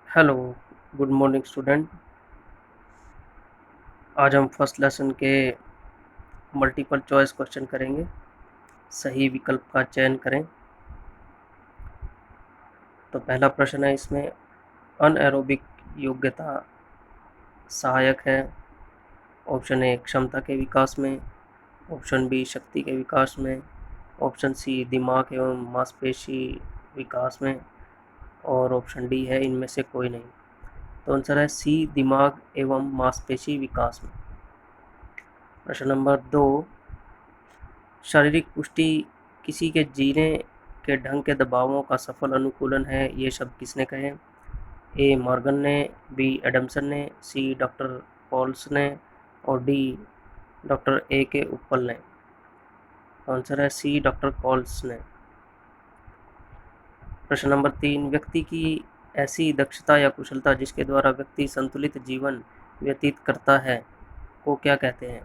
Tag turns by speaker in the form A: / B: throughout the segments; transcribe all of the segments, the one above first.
A: Hello, good morning student. आज हम first lesson के मल्टीपल चॉइस क्वेश्चन करेंगे। सही विकल्प का चयन करें। तो पहला प्रश्न है इसमें, अनएरोबिक योग्यता सहायक है। ऑप्शन ए क्षमता के विकास में, ऑप्शन बी शक्ति के विकास में, ऑप्शन सी दिमाग एवं मांसपेशी विकास में, और ऑप्शन डी है इनमें से कोई नहीं। तो आंसर है सी, दिमाग एवं मांसपेशी विकास में। प्रश्न नंबर 2, शारीरिक पुष्टि किसी के जीने के ढंग के दबावों का सफल अनुकूलन है, ये शब्द किसने कहे? ए मॉर्गन ने, बी एडमसन ने, सी डॉक्टर पॉल्स ने, और डी डॉक्टर ए के उपल ने। आंसर है सी, डॉक्टर पॉल्स ने। प्रश्न नंबर 3, व्यक्ति की ऐसी दक्षता या कुशलता जिसके द्वारा व्यक्ति संतुलित जीवन व्यतीत करता है को क्या कहते हैं?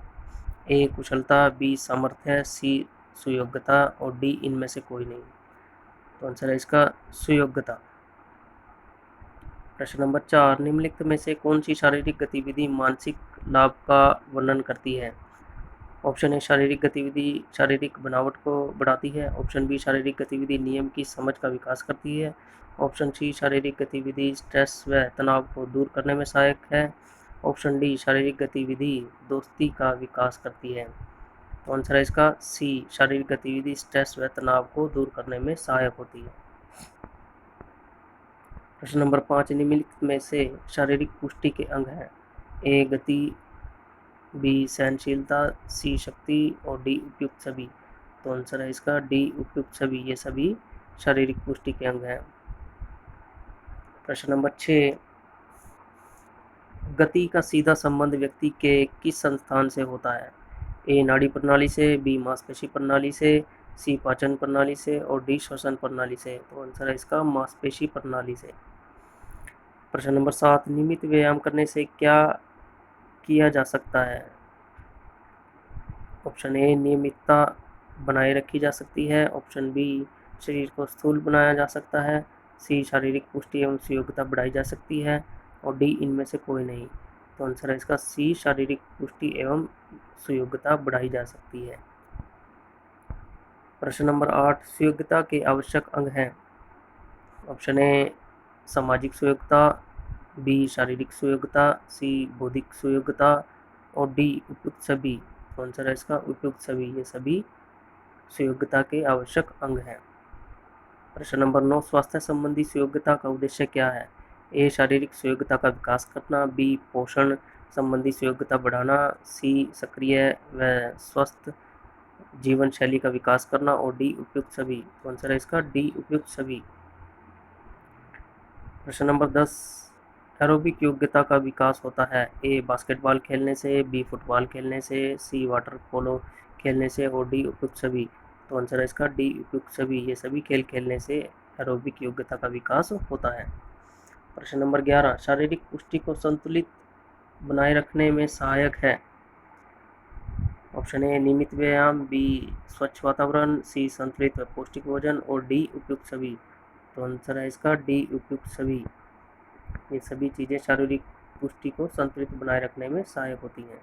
A: ए कुशलता, बी सामर्थ्य, सी सुयोग्यता, और डी इनमें से कोई नहीं। तो आंसर है इसका सुयोग्यता। प्रश्न नंबर 4, निम्नलिखित में से कौन सी शारीरिक गतिविधि मानसिक लाभ का वर्णन करती है? ऑप्शन ए शारीरिक गतिविधि शारीरिक बनावट को बढ़ाती है, ऑप्शन बी शारीरिक गतिविधि नियम की समझ का विकास करती है, ऑप्शन सी शारीरिक गतिविधि स्ट्रेस व तनाव को दूर करने में सहायक है, ऑप्शन डी शारीरिक गतिविधि दोस्ती का विकास करती है। तो आंसर है इसका सी, शारीरिक गतिविधि स्ट्रेस व तनाव को दूर करने में सहायक होती है। प्रश्न नंबर 5, निम्नलिखित में से शारीरिक पुष्टि के अंग हैं? ए गति, बी सहनशीलता, सी शक्ति, और डी उपयुक्त सभी। तो आंसर है इसका डी, उपयुक्त सभी। ये सभी शारीरिक पुष्टि के अंग हैं। प्रश्न नंबर 6, गति का सीधा संबंध व्यक्ति के किस संस्थान से होता है? ए नाड़ी प्रणाली से, बी मांसपेशी प्रणाली से, सी पाचन प्रणाली से, और डी श्वसन प्रणाली से। तो आंसर है इसका मांसपेशी प्रणाली से। प्रश्न नंबर 7, नियमित व्यायाम करने से क्या किया जा सकता है? ऑप्शन ए नियमितता बनाए रखी जा सकती है, ऑप्शन बी शरीर को स्थूल बनाया जा सकता है, सी शारीरिक पुष्टि एवं सुयोग्यता बढ़ाई जा सकती है, और डी इनमें से कोई नहीं। तो आंसर है इसका सी, शारीरिक पुष्टि एवं सुयोग्यता बढ़ाई जा सकती है। प्रश्न नंबर 8, सुयोग्यता के आवश्यक अंग हैं? ऑप्शन ए सामाजिक सुयोग्यता, बी शारीरिक सुयोग्यता, सी बौद्धिक सुयोग्यता, और डी उपयुक्त सभी। तो आंसर है इसका उपयुक्त सभी। ये सभी सुयोग्यता के आवश्यक अंग हैं। प्रश्न नंबर 9, स्वास्थ्य संबंधी सुयोग्यता का उद्देश्य क्या है? ए शारीरिक सुयोग्यता का विकास करना, बी पोषण संबंधी सुयोग्यता बढ़ाना, सी सक्रिय व स्वस्थ जीवन शैली का विकास करना, और डी उपयुक्त सभी। तो आंसर है इसका डी, उपयुक्त सभी। प्रश्न नंबर 10, एरोबिक योग्यता का विकास होता है? ए बास्केटबॉल खेलने से, बी फुटबॉल खेलने से, सी वाटर पोलो खेलने से, और डी उपयुक्त सभी। तो आंसर है इसका डी, उपयुक्त सभी। ये सभी खेल खेलने से एरोबिक योग्यता का विकास होता है। प्रश्न नंबर 11, शारीरिक पुष्टि को संतुलित बनाए रखने में सहायक है? ऑप्शन ए नियमित व्यायाम, बी स्वच्छ वातावरण, सी संतुलित व पौष्टिक भोजन, और डी उपयुक्त सभी। तो आंसर है इसका डी, उपयुक्त सभी। ये सभी चीज़ें शारीरिक पुष्टि को संतुलित बनाए रखने में सहायक होती हैं।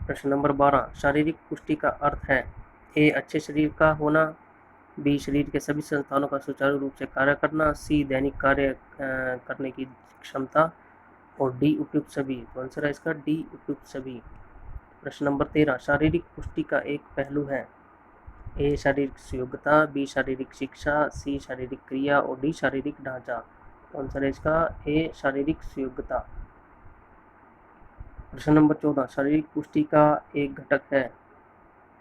A: प्रश्न नंबर 12, शारीरिक पुष्टि का अर्थ है? ए अच्छे शरीर का होना, बी शरीर के सभी संस्थानों का सुचारू रूप से कार्य करना, सी दैनिक कार्य करने की क्षमता, और डी उपयुक्त सभी। तो आंसर है इसका डी, उपयुक्त सभी। प्रश्न नंबर 13, शारीरिक पुष्टि का एक पहलू है? ए शारीरिक सुयोग्यता, बी शारीरिक शिक्षा, सी शारीरिक क्रिया, और डी शारीरिक ढांचा। तो आंसर है इसका ए शारीरिक सुयोग्यता। प्रश्न नंबर 14, शारीरिक पुष्टि का एक घटक है?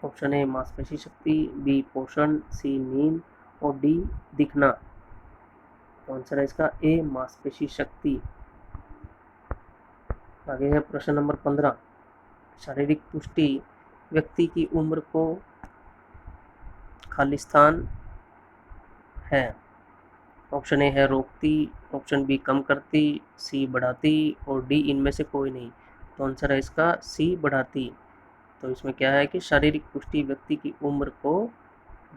A: ऑप्शन ए मांसपेशी शक्ति, बी पोषण, सी नींद, और डी दिखना। तो आंसर है इसका ए मांसपेशी शक्ति। आगे है प्रश्न नंबर 15, शारीरिक पुष्टि व्यक्ति की उम्र को खालिस्तान है? ऑप्शन ए है रोकती, ऑप्शन बी कम करती, सी बढ़ाती, और डी इनमें से कोई नहीं। तो आंसर है इसका सी, बढ़ाती। तो इसमें क्या है कि शारीरिक पुष्टि व्यक्ति की उम्र को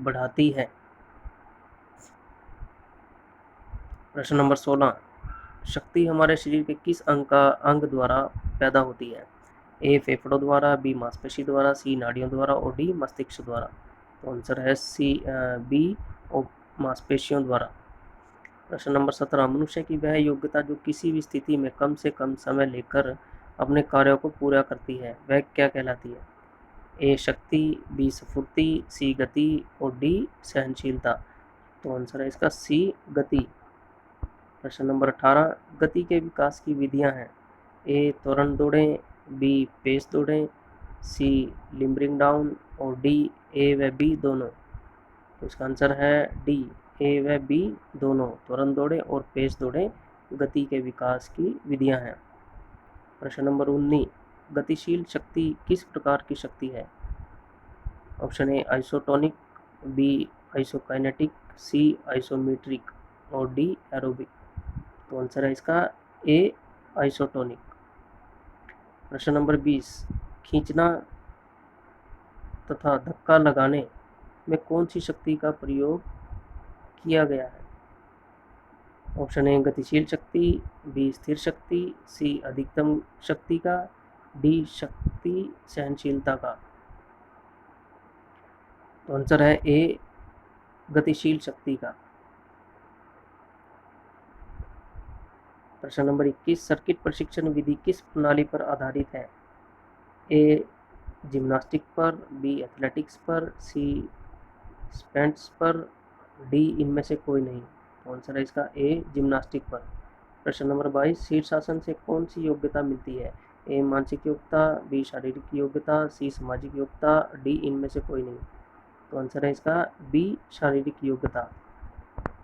A: बढ़ाती है। प्रश्न नंबर 16, शक्ति हमारे शरीर के किस अंग द्वारा पैदा होती है? ए फेफड़ों द्वारा, बी मांसपेशी द्वारा, सी नाड़ियों द्वारा और डी मस्तिष्क द्वारा। तो आंसर है बी और मांसपेशियों द्वारा। प्रश्न नंबर 17, मनुष्य की वह योग्यता जो किसी भी स्थिति में कम से कम समय लेकर अपने कार्यों को पूरा करती है, वह क्या कहलाती है? ए शक्ति, बी स्फूर्ति, सी गति और डी सहनशीलता। तो आंसर है इसका सी गति। प्रश्न नंबर 18, गति के विकास की विधियां हैं। ए त्वरण दौड़ें, बी पेस दौड़ें, सी लिम्बरिंग डाउन और डी ए व बी दोनों। तो इसका आंसर है डी ए व बी दोनों, त्वरण दौड़ें और पेस दौड़ें गति के विकास की विधियां हैं। प्रश्न नंबर 19, गतिशील शक्ति किस प्रकार की शक्ति है? Option A isotonic, B isokinetic, C isometric और डी एरोबिक। तो आंसर है इसका ए आइसोटोनिक। प्रश्न नंबर 20, खींचना तथा धक्का लगाने में कौन सी शक्ति का प्रयोग किया गया है? ऑप्शन ए गतिशील शक्ति, बी स्थिर शक्ति, सी अधिकतम शक्ति का, डी शक्ति सहनशीलता का। तो आंसर है ए गतिशील शक्ति का। प्रश्न नंबर 21, सर्किट प्रशिक्षण विधि किस प्रणाली पर आधारित है? ए जिम्नास्टिक पर, बी एथलेटिक्स पर, सी स्पेंट्स पर, डी इनमें से कोई नहीं। तो आंसर है इसका ए जिम्नास्टिक पर। प्रश्न नंबर 22, शीर्षासन से कौन सी योग्यता मिलती है? ए मानसिक योग्यता, बी शारीरिक योग्यता, सी सामाजिक योग्यता, डी इनमें से कोई नहीं। तो आंसर है इसका बी शारीरिक योग्यता।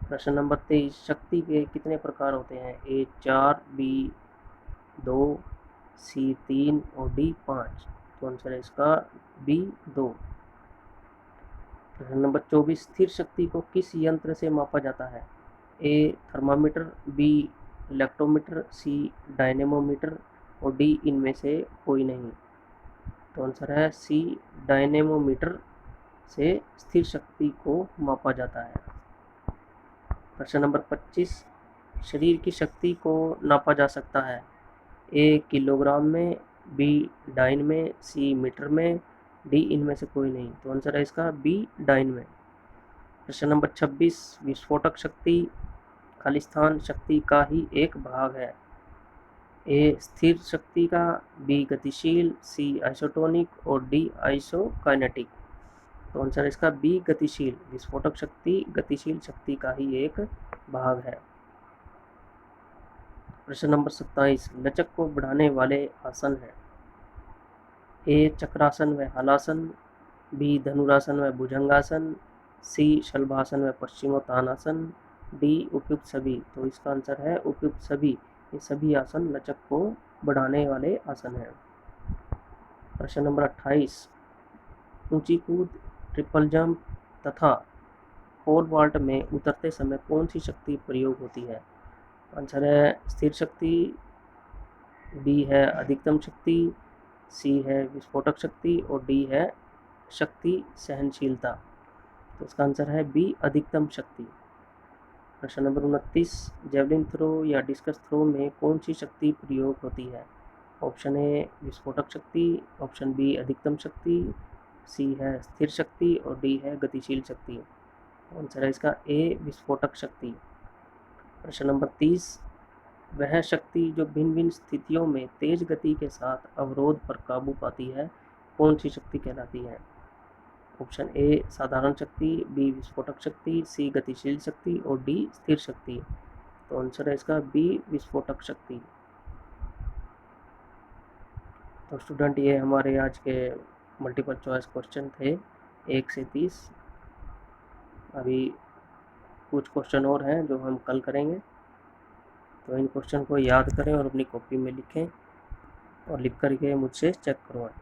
A: प्रश्न नंबर 23, शक्ति के कितने प्रकार होते हैं? ए 4, बी 2, सी 3 और डी 5। तो आंसर है इसका बी 2। प्रश्न नंबर 24, स्थिर शक्ति को किस यंत्र से मापा जाता है? A thermometer, B electrometer, C dynamometer और डी इनमें से कोई नहीं। तो आंसर है सी डायनेमोमीटर से स्थिर शक्ति को मापा जाता है। प्रश्न नंबर 25, शरीर की शक्ति को नापा जा सकता है। ए किलोग्राम में, बी डाइन में, सी मीटर में, डी इनमें से कोई नहीं। तो आंसर है इसका बी डाइन में। प्रश्न नंबर 26, विस्फोटक शक्ति खालिस्तान शक्ति का ही एक भाग है। ए स्थिर शक्ति का, बी गतिशील, सी आइसोटोनिक और डी आइसोकाइनेटिक। तो आंसर है इसका बी गतिशील। विस्फोटक शक्ति गतिशील शक्ति का ही एक भाग है। प्रश्न नंबर 27, लचक को बढ़ाने वाले आसन है। ए चक्रासन व हलासन, बी धनुरासन व भुजंगासन, सी शलभासन व पश्चिमोत्तानासन, डी उपयुक्त सभी। तो इसका आंसर है उपयुक्त सभी। ये सभी आसन लचक को बढ़ाने वाले आसन हैं। प्रश्न नंबर 28, ऊंची कूद, ट्रिपल जंप तथा पोल वॉल्ट में उतरते समय कौन सी शक्ति प्रयोग होती है? आंसर है स्थिर शक्ति, बी है अधिकतम शक्ति, सी है विस्फोटक शक्ति और डी है शक्ति सहनशीलता। तो इसका आंसर है बी अधिकतम शक्ति। प्रश्न नंबर 29, जेवलिन थ्रो या डिस्कस थ्रो में कौन सी शक्ति प्रयोग होती है? ऑप्शन ए विस्फोटक शक्ति, ऑप्शन बी अधिकतम शक्ति, सी है स्थिर शक्ति और डी है गतिशील शक्ति। आंसर है इसका ए विस्फोटक शक्ति। प्रश्न नंबर 30, वह शक्ति जो भिन्न भिन्न स्थितियों में तेज गति के साथ अवरोध पर काबू पाती है, कौन सी शक्ति कहलाती है? ऑप्शन ए साधारण शक्ति, बी विस्फोटक शक्ति, सी गतिशील शक्ति और डी स्थिर शक्ति। तो आंसर है इसका बी विस्फोटक शक्ति। तो स्टूडेंट, ये हमारे आज के मल्टीपल चॉइस क्वेश्चन थे 1 से 30। अभी कुछ क्वेश्चन और हैं जो हम कल करेंगे, तो इन क्वेश्चन को याद करें और अपनी कॉपी में लिखें और लिख करके मुझसे चेक करवाएं।